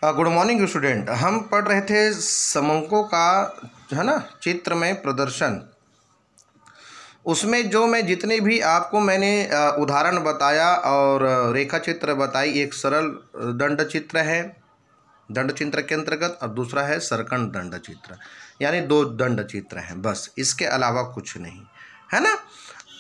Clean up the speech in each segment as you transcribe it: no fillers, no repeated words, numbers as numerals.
Good morning student. हम पढ़ रहे थे समंकों का, है ना, चित्र में प्रदर्शन। उसमें जो मैं जितने भी आपको मैंने उदाहरण बताया और रेखा चित्र बताई, एक सरल दंड चित्र है दंड चित्र के अंतर्गत, और दूसरा है सरकण दंड चित्र, यानी दो दंड चित्र हैं, बस इसके अलावा कुछ नहीं, है ना।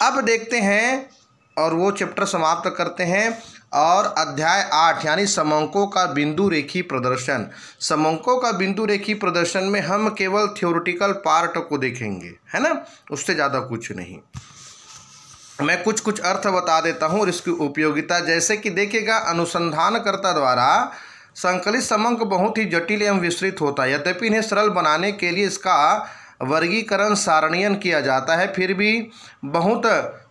अब देखते हैं और वो चैप्टर समाप्त करते हैं। और अध्याय 8 यानी समंकों का बिंदु रेखी प्रदर्शन। समंकों का बिंदु रेखी प्रदर्शन में हम केवल थ्योरेटिकल पार्ट को देखेंगे, है ना, उससे ज़्यादा कुछ नहीं। मैं कुछ कुछ अर्थ बता देता हूँ और इसकी उपयोगिता। जैसे कि देखिएगा, अनुसंधानकर्ता द्वारा संकलित समंक बहुत ही जटिल एवं विस्तृत होता है। यद्यपि इन्हें सरल बनाने के लिए इसका वर्गीकरण सारणीयन किया जाता है, फिर भी बहुत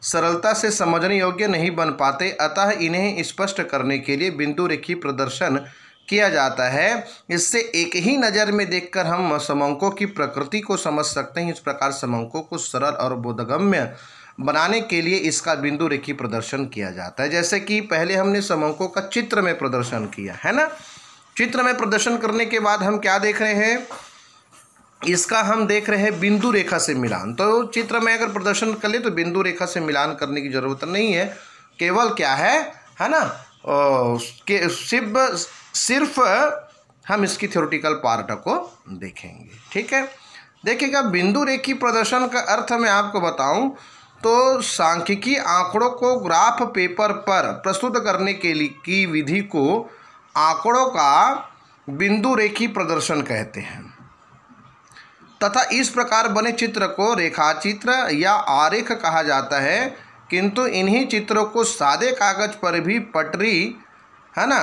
सरलता से समझने योग्य नहीं बन पाते। अतः इन्हें स्पष्ट करने के लिए बिंदु रेखी प्रदर्शन किया जाता है। इससे एक ही नज़र में देखकर हम समंकों की प्रकृति को समझ सकते हैं। इस प्रकार समंकों को सरल और बोधगम्य बनाने के लिए इसका बिंदु रेखी प्रदर्शन किया जाता है। जैसे कि पहले हमने समंकों का चित्र में प्रदर्शन किया, है ना। चित्र में प्रदर्शन करने के बाद हम क्या देख रहे हैं, इसका हम देख रहे हैं बिंदु रेखा से मिलान। तो चित्र में अगर प्रदर्शन कर ले तो बिंदु रेखा से मिलान करने की ज़रूरत नहीं है। केवल क्या है ना, कि सिर्फ हम इसकी थ्योरेटिकल पार्ट को देखेंगे, ठीक है। देखिएगा, बिंदु रेखी प्रदर्शन का अर्थ मैं आपको बताऊं तो सांख्यिकी आंकड़ों को ग्राफ पेपर पर प्रस्तुत करने के लिए की विधि को आंकड़ों का बिंदु रेखी प्रदर्शन कहते हैं तथा इस प्रकार बने चित्र को रेखाचित्र या आरेख कहा जाता है। किंतु इन्हीं चित्रों को सादे कागज पर भी पटरी, है ना,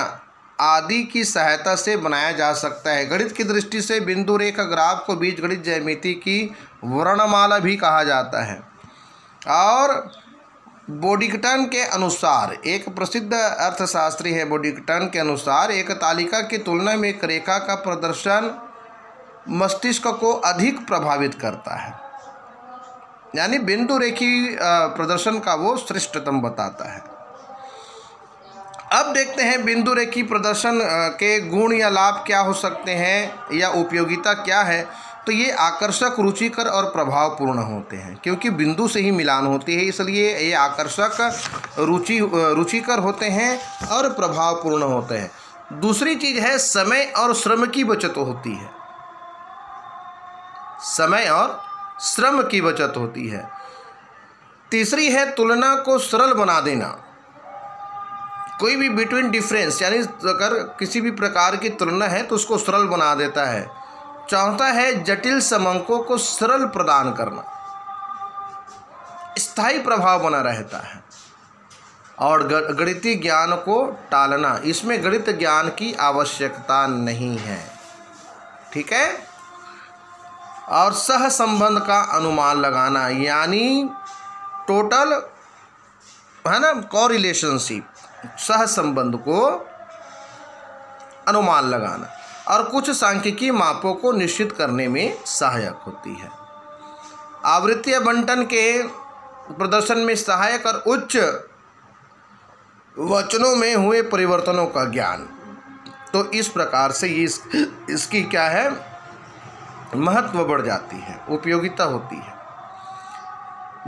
आदि की सहायता से बनाया जा सकता है। गणित की दृष्टि से बिंदु रेखा ग्राफ को बीजगणित ज्यामिति की वर्णमाला भी कहा जाता है। और बोडिंगटन के अनुसार, एक प्रसिद्ध अर्थशास्त्री है बोडिंगटन के अनुसार, एक तालिका की तुलना में एक रेखा का प्रदर्शन मस्तिष्क को अधिक प्रभावित करता है, यानी बिंदु रेखी प्रदर्शन का वो श्रेष्ठतम बताता है। अब देखते हैं बिंदु रेखी प्रदर्शन के गुण या लाभ क्या हो सकते हैं या उपयोगिता क्या है। तो ये आकर्षक, रुचिकर और प्रभावपूर्ण होते हैं, क्योंकि बिंदु से ही मिलान होती है, इसलिए ये आकर्षक, रुचिकर होते हैं और प्रभावपूर्ण होते हैं। दूसरी चीज़ है समय और श्रम की बचत होती है। समय और श्रम की बचत होती है। तीसरी है तुलना को सरल बना देना। कोई भी बिटवीन डिफरेंस, यानी अगर किसी भी प्रकार की तुलना है तो उसको सरल बना देता है। चौथा है जटिल समंकों को सरल प्रदान करना, स्थायी प्रभाव बना रहता है। और गणितीय ज्ञान को टालना, इसमें गणित ज्ञान की आवश्यकता नहीं है, ठीक है। और सह संबंध का अनुमान लगाना, यानी टोटल, है ना, कोरिलेशनशिप, सह संबंध को अनुमान लगाना और कुछ सांख्यिकीय मापों को निश्चित करने में सहायक होती है। आवृत्तीय बंटन के प्रदर्शन में सहायक और उच्च वचनों में हुए परिवर्तनों का ज्ञान। तो इस प्रकार से ये इसकी क्या है, महत्व बढ़ जाती है, उपयोगिता होती है।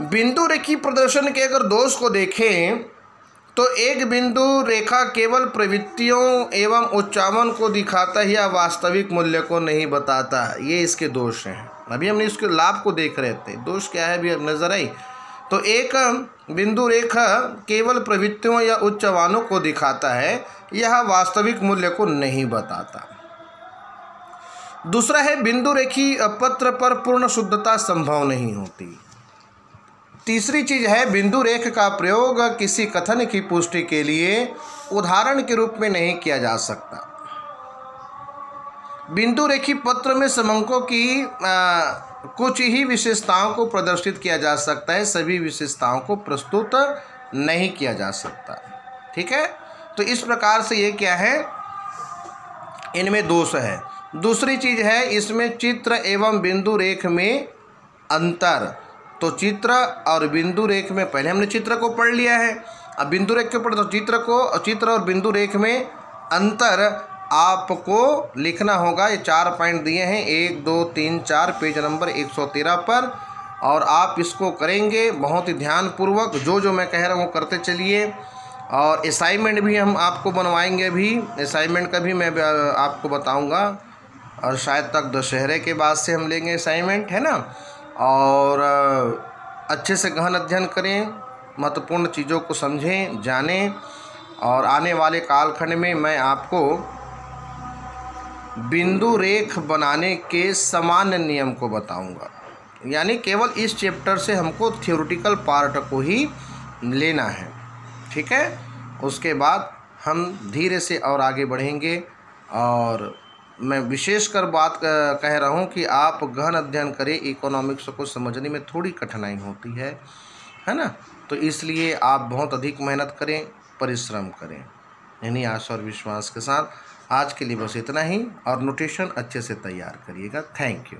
बिंदु रेखी प्रदर्शन के अगर दोष को देखें तो एक बिंदु रेखा केवल प्रवृत्तियों एवं उच्चावन को दिखाता है या वास्तविक मूल्य को नहीं बताता। ये इसके दोष हैं। अभी हमने इसके लाभ को देख रहे थे, दोष क्या है अभी अब नजर आई। तो एक बिंदु रेखा केवल प्रवृत्तियों या उच्चावनों को दिखाता है, यह वास्तविक मूल्य को नहीं बताता। दूसरा है बिंदु रेखी पत्र पर पूर्ण शुद्धता संभव नहीं होती। तीसरी चीज है बिंदु रेख का प्रयोग किसी कथन की पुष्टि के लिए उदाहरण के रूप में नहीं किया जा सकता। बिंदु रेखी पत्र में समंकों की कुछ ही विशेषताओं को प्रदर्शित किया जा सकता है, सभी विशेषताओं को प्रस्तुत नहीं किया जा सकता, ठीक है। तो इस प्रकार से ये क्या है, इनमें दोष है। दूसरी चीज है इसमें चित्र एवं बिंदु रेख में अंतर। तो चित्र और बिंदु रेख में, पहले हमने चित्र को पढ़ लिया है, अब बिंदु रेख के ऊपर, तो चित्र और बिंदु रेख में अंतर आपको लिखना होगा। ये 4 पॉइंट दिए हैं, 1 2 3 4 पेज नंबर 113 पर, और आप इसको करेंगे बहुत ही ध्यानपूर्वक। जो मैं कह रहा हूँ करते चलिए। और असाइनमेंट भी हम आपको बनवाएंगे, भी असाइनमेंट का भी मैं आपको बताऊंगा, और शायद तक दशहरे के बाद से हम लेंगे असाइनमेंट, है ना। और अच्छे से गहन अध्ययन करें, महत्वपूर्ण चीज़ों को समझें, जानें, और आने वाले कालखंड में मैं आपको बिंदु रेख बनाने के सामान्य नियम को बताऊंगा। यानी केवल इस चैप्टर से हमको थ्योरेटिकल पार्ट को ही लेना है, ठीक है। उसके बाद हम धीरे से और आगे बढ़ेंगे। और मैं विशेषकर बात कह रहा हूँ कि आप गहन अध्ययन करें, इकोनॉमिक्स को समझने में थोड़ी कठिनाई होती है ना। तो इसलिए आप बहुत अधिक मेहनत करें, परिश्रम करें। इन्हीं आशा और विश्वास के साथ आज के लिए बस इतना ही, और नोटेशन अच्छे से तैयार करिएगा। Thank you.